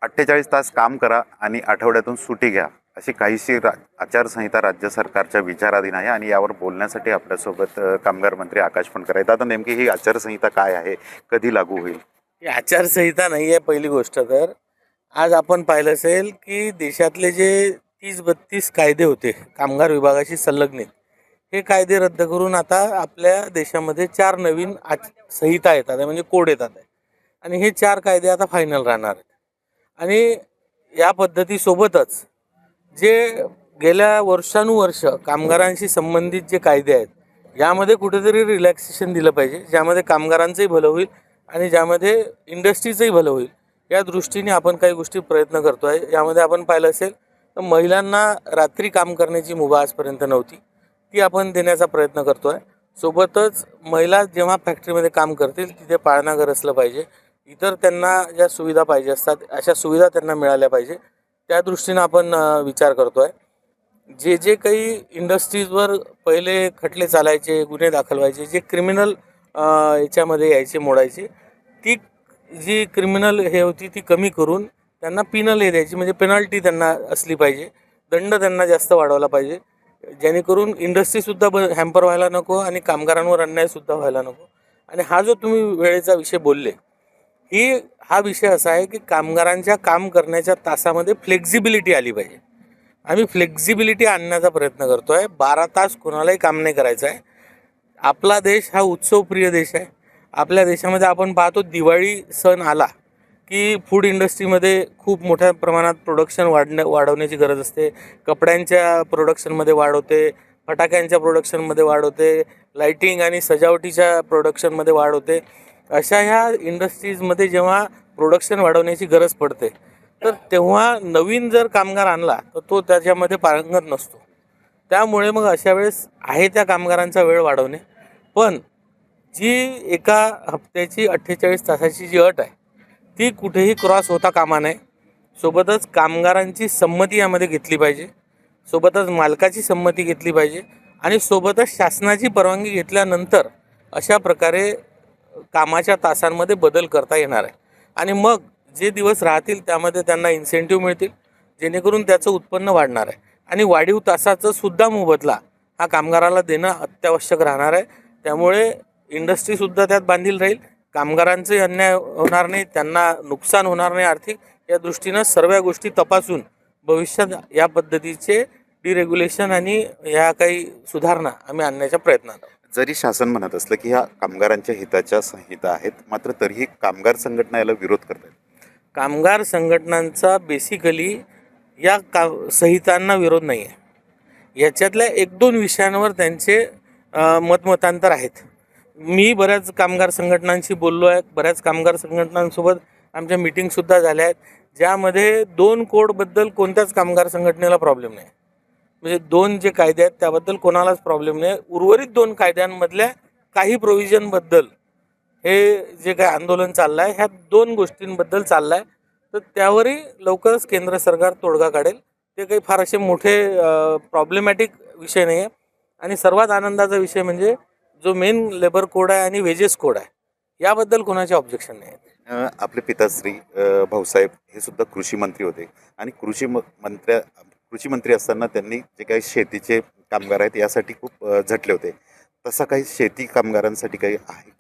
48 तास काम करा आणि आठवड्यातून सुट्टी घ्या, अशी काहीशी आचारसंहिता राज्य सरकारच्या विचाराधीन आहे. आणि यावर बोलण्यासाठी आपल्यासोबत कामगार मंत्री आकाश फणकर आहेत. आता नेमकी ही आचारसंहिता काय आहे, कधी लागू होईल? ही आचारसंहिता नाही आहे पहिली गोष्ट तर. आज आपण पाहिलं असेल की देशातले जे 30-32 कायदे होते कामगार विभागाशी संलग्नित, हे कायदे रद्द करून आता आपल्या देशामध्ये 4 नवीन संहिता येतात आहे, म्हणजे कोड येतात आहे. आणि हे 4 कायदे आता फायनल राहणार आहेत. आणि या पद्धतीसोबतच जे गेल्या वर्षानुवर्ष कामगारांशी संबंधित जे कायदे आहेत, यामध्ये कुठेतरी रिलॅक्सेशन दिलं पाहिजे, ज्यामध्ये कामगारांचंही भलं होईल आणि ज्यामध्ये इंडस्ट्रीचंही भलं होईल, या दृष्टीने आपण काही गोष्टी प्रयत्न करतो आहे. यामध्ये आपण पाहिलं असेल तर महिलांना रात्री काम करण्याची मुभा आजपर्यंत नव्हती, ती आपण देण्याचा प्रयत्न करतो आहे. सोबतच महिला जेव्हा फॅक्टरीमध्ये काम करतील तिथे पाळणाघर असलं पाहिजे, इतर त्यांना ज्या सुविधा पाहिजे असतात अशा सुविधा त्यांना मिळाल्या पाहिजे, त्या दृष्टीनं आपण विचार करतो आहे. जे काही इंडस्ट्रीजवर पहिले खटले चालायचे, गुन्हे दाखल व्हायचे, जे क्रिमिनल याच्यामध्ये यायचे, मोडायचे, ती जी क्रिमिनल हे होती ती कमी करून त्यांना पिनल हे द्यायची, म्हणजे पेनल्टी त्यांना असली पाहिजे, दंड त्यांना जास्त वाढवला पाहिजे, जेणेकरून इंडस्ट्रीसुद्धा हॅम्पर व्हायला नको आणि कामगारांवर अन्यायसुद्धा व्हायला नको. आणि हा जो तुम्ही वेळेचा विषय बोलले, हा विषय असा आहे की कामगारांच्या काम करण्याच्या तासामध्ये फ्लेक्झिबिलिटी आली पाहिजे. आम्ही फ्लेक्झिबिलिटी आणण्याचा प्रयत्न करतो आहे. 12 तास कोणालाही काम नाही करायचं आहे. आपला देश हा उत्सवप्रिय देश आहे. आपल्या देशामध्ये आपण पाहतो दिवाळी सण आला की फूड इंडस्ट्रीमध्ये खूप मोठ्या प्रमाणात प्रोडक्शन वाढवण्याची गरज असते. कपड्यांच्या प्रोडक्शनमध्ये वाढ होते, फटाक्यांच्या प्रोडक्शनमध्ये वाढ होते, लाईटिंग आणि सजावटीच्या प्रोडक्शनमध्ये वाढ होते. अशा ह्या इंडस्ट्रीजमध्ये जेव्हा प्रोडक्शन वाढवण्याची गरज पडते, तर तेव्हा नवीन जर कामगार आणला तर तो त्याच्यामध्ये पारंगत नसतो. त्यामुळे मग अशा वेळेस आहे त्या कामगारांचा वेळ वाढवणे, पण जी एका हप्त्याची 48 तासाची जी अट आहे ती कुठेही क्रॉस होता कामा नये. सोबतच कामगारांची संमती यामध्ये घेतली पाहिजे, सोबतच मालकाची संमती घेतली पाहिजे आणि सोबतच शासनाची परवानगी घेतल्यानंतर अशा प्रकारे कामाच्या तासांमध्ये बदल करता येणार आहे. आणि मग जे दिवस राहतील त्यामध्ये त्यांना इन्सेंटिव्ह मिळतील, जेणेकरून त्याचं उत्पन्न वाढणार आहे. आणि वाढीव तासाचं सुद्धा मोबदला हा कामगाराला देणं अत्यावश्यक राहणार आहे. त्यामुळे इंडस्ट्रीसुद्धा त्यात बांधील राहील, कामगारांचे अन्याय होणार नाही, त्यांना नुकसान होणार नाही आर्थिक. या दृष्टीनं सर्व गोष्टी तपासून भविष्यात या पद्धतीचे डिरेग्युलेशन आणि ह्या काही सुधारणा आम्ही आणण्याच्या प्रयत्नात आहोत. जरी शासन म्हणत असलं की ह्या कामगारांच्या हिताच्या संहिता आहेत, मात्र तरीही कामगार संघटना याला विरोध करतात. कामगार संघटनांचा बेसिकली या संहितांना विरोध नाही आहे. याच्यातल्या 1-2 विषयांवर त्यांचे मतमतांतर आहेत. मी बऱ्याच कामगार संघटनांशी बोललो आहे, बऱ्याच कामगार संघटनांसोबत आमच्या मीटिंगसुद्धा झाल्या आहेत, ज्यामध्ये 2 कोडबद्दल कोणत्याच कामगार संघटनेला प्रॉब्लेम नाही. म्हणजे 2 जे कायदे आहेत त्याबद्दल कोणालाच प्रॉब्लेम नाही. उर्वरित 2 कायद्यांमधल्या काही प्रोव्हिजनबद्दल हे जे काही आंदोलन चाललं आहे, ह्या 2 गोष्टींबद्दल चाललं आहे. तर त्यावरही लवकरच केंद्र सरकार तोडगा काढेल. ते काही फार असे मोठे प्रॉब्लेमॅटिक विषय नाही आहे. आणि सर्वात आनंदाचा विषय म्हणजे जो मेन लेबर कोड आहे आणि वेजेस कोड आहे, याबद्दल कोणाचे ऑब्जेक्शन नाही आहेत. आपले पिताश्री भाऊसाहेब हे सुद्धा कृषी मंत्री होते आणि कृषी मंत्री असताना त्यांनी जे काही शेतीचे कामगार आहेत यासाठी खूप झटले होते. तसं काही शेती कामगारांसाठी काही आहे?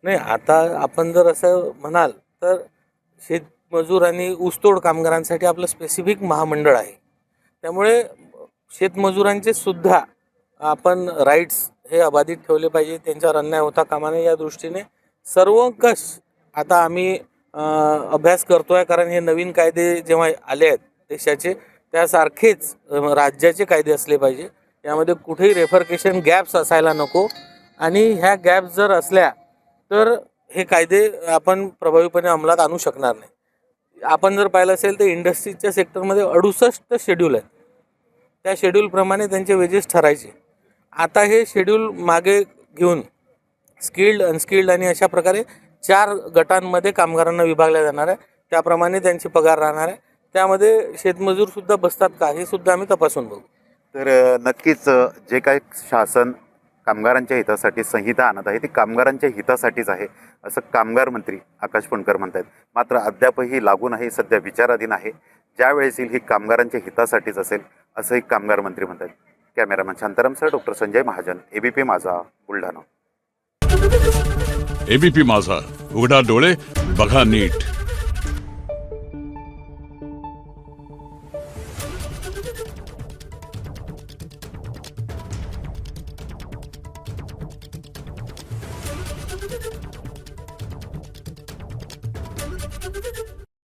नाही, आता आपण जर असं म्हणाल तर शेतमजूर आणि ऊसतोड कामगारांसाठी आपलं स्पेसिफिक महामंडळ आहे. त्यामुळे शेतमजुरांचे सुद्धा आपण राईट्स हे अबाधित ठेवले पाहिजे, त्यांच्यावर अन्याय होता कामा नये. या दृष्टीने सर्वंकष आता आम्ही अभ्यास करतो आहे, कारण हे नवीन कायदे जेव्हा आले आहेत देशाचे, त्यासारखेच राज्याचे कायदे असले पाहिजे. यामध्ये कुठेही रेफरकेशन गॅप्स असायला नको. आणि ह्या गॅप्स जर असल्या तर हे कायदे आपण प्रभावीपणे अंमलात आणू शकणार नाही. आपण जर पाहिलं असेल तर इंडस्ट्रीच्या सेक्टरमध्ये 68 शेड्यूल आहेत. त्या शेड्यूलप्रमाणे त्यांचे वेजेस ठरायचे. आता हे शेड्यूल मागे घेऊन स्किल्ड, अनस्किल्ड आणि अशा प्रकारे 4 गटांमध्ये कामगारांना विभागल्या जाणार आहे. त्याप्रमाणे त्यांचे पगार राहणार आहे. त्यामध्ये शेतमजूरसुद्धा बसतात का, हे सुद्धा आम्ही तपासून बघू. तर नक्कीच जे काही शासन कामगारांच्या हितासाठी संहिता आणत आहे ती कामगारांच्या हितासाठीच आहे असं कामगार मंत्री आकाश फुंडकर म्हणत आहेत. मात्र अद्यापही लागू नाही, सध्या विचाराधीन आहे. ज्यावेळेस येईल ही कामगारांच्या हितासाठीच असेल असंही कामगार मंत्री म्हणतात. कॅमेरामॅन शांतारामसह doctor Sanjay Mahajan, ABP Majha, Buldhana. ABP माझा, उघडा डोळे बघा नीट.